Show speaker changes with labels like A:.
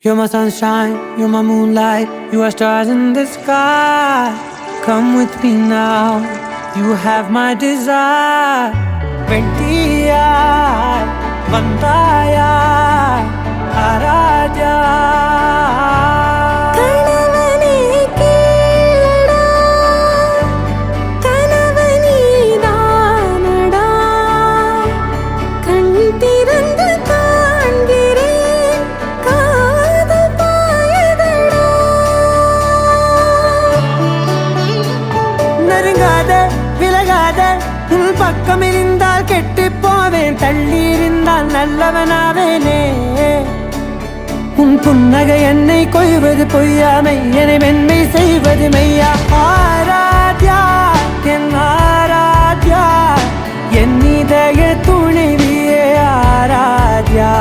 A: You're my sunshine, you're my moonlight, you are stars in the sky. Come with me now, you have my desire. Vendiya, Vandaya, Aradya. உன் பக்கம் இருந்தால் கெட்டு போவேன், தள்ளி இருந்தால் நல்லவனாவேனே. உன் புன்னகை என்னை கொய்வது பொய்யாமை, என்னை மென்மை செய்வது மெய்யா. ஆராத்யா என் ஆராத்யா, என் இதய துணைவியே ஆராத்யா.